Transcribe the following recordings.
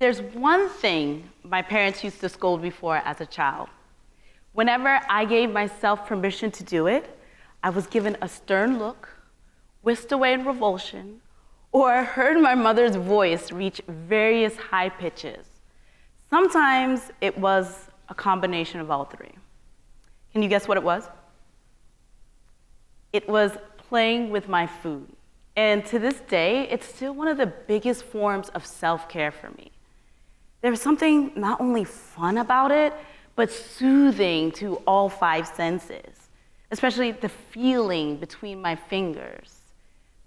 there's one thing my parents used to scold me for as a child. Whenever I gave myself permission to do it, I was given a stern look, whisked away in revulsion, or heard my mother's voice reach various high pitches. Sometimes it was a combination of all three. Can you guess what it was? It was playing with my food. And to this day, it's still one of the biggest forms of self-care for me. There's something not only fun about it, but soothing to all five senses, especially the feeling between my fingers,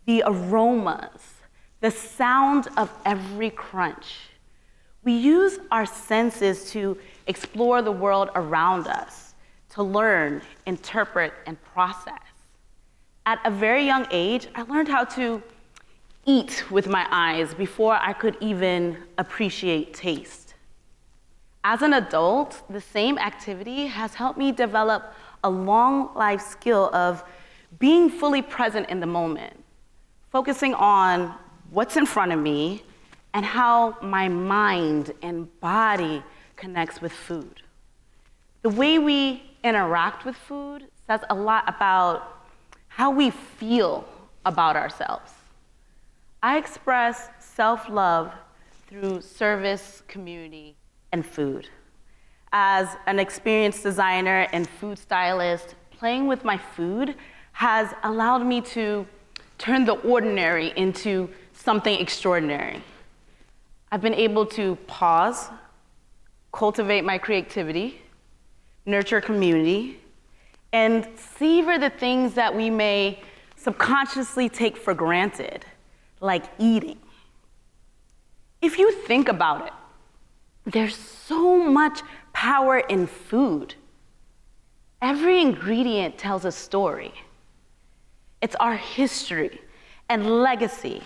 the aromas, the sound of every crunch. We use our senses to explore the world around us, to learn, interpret, and process. At a very young age, I learned how to eat with my eyes before I could even appreciate taste. As an adult, the same activity has helped me develop a long life skill of being fully present in the moment, focusing on what's in front of me and how my mind and body connects with food. The way we interact with food says a lot about how we feel about ourselves. I express self-love through service, community, and food. As an experienced designer and food stylist, playing with my food has allowed me to turn the ordinary into something extraordinary. I've been able to pause, cultivate my creativity, nurture community, and savor the things that we may subconsciously take for granted, like eating. If you think about it, there's so much power in food. Every ingredient tells a story. It's our history and legacy.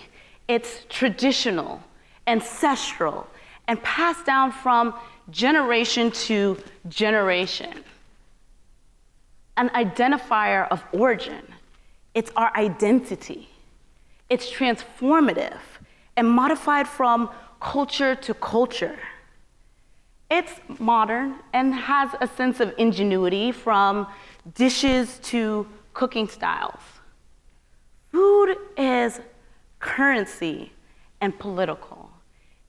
It's traditional, ancestral, and passed down from generation to generation. An identifier of origin. It's our identity. It's transformative and modified from culture to culture. It's modern and has a sense of ingenuity from dishes to cooking styles. Food is currency and political.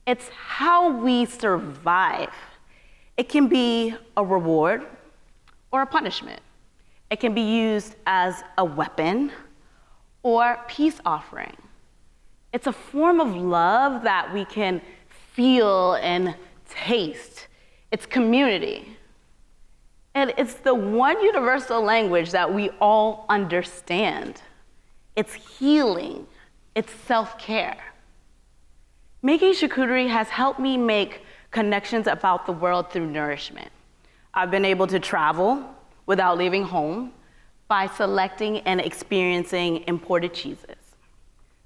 It's how we survive. It can be a reward or a punishment. It can be used as a weapon or peace offering. It's a form of love that we can feel and taste. It's community. And it's the one universal language that we all understand. It's healing. It's self-care. Making charcuterie has helped me make connections about the world through nourishment. I've been able to travel without leaving home by selecting and experiencing imported cheeses.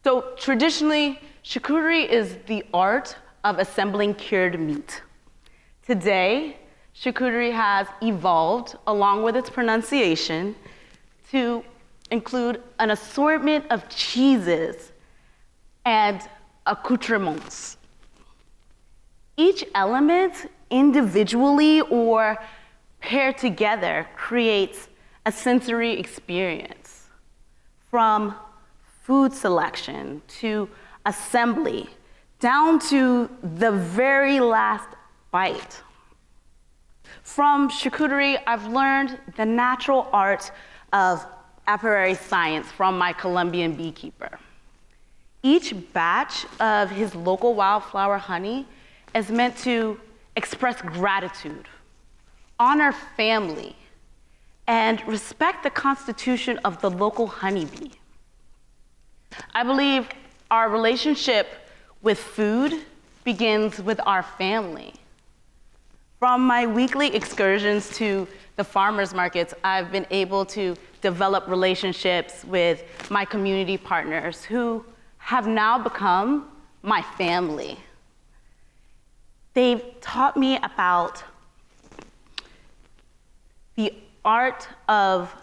So traditionally, charcuterie is the art of assembling cured meat. Today, charcuterie has evolved, along with its pronunciation, to include an assortment of cheeses and accoutrements. Each element, individually or paired together, creates a sensory experience. From food selection to assembly, down to the very last bite. From charcuterie, I've learned the natural art of apiary science from my Colombian beekeeper. Each batch of his local wildflower honey is meant to express gratitude, honor family, and respect the constitution of the local honeybee. I believe our relationship with food begins with our family. From my weekly excursions to the farmers markets, I've been able to develop relationships with my community partners who have now become my family. They've taught me about the art of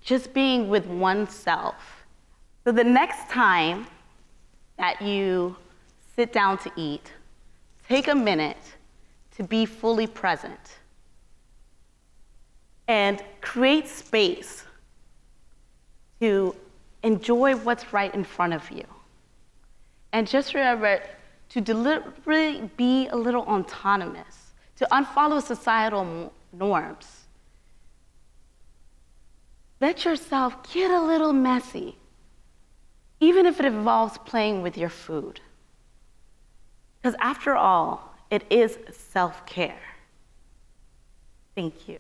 just being with oneself. So the next time that you sit down to eat, take a minute to be fully present and create space to enjoy what's right in front of you. And just remember to deliberately be a little autonomous, to unfollow societal norms. Let yourself get a little messy, even if it involves playing with your food. Because after all, it is self-care. Thank you.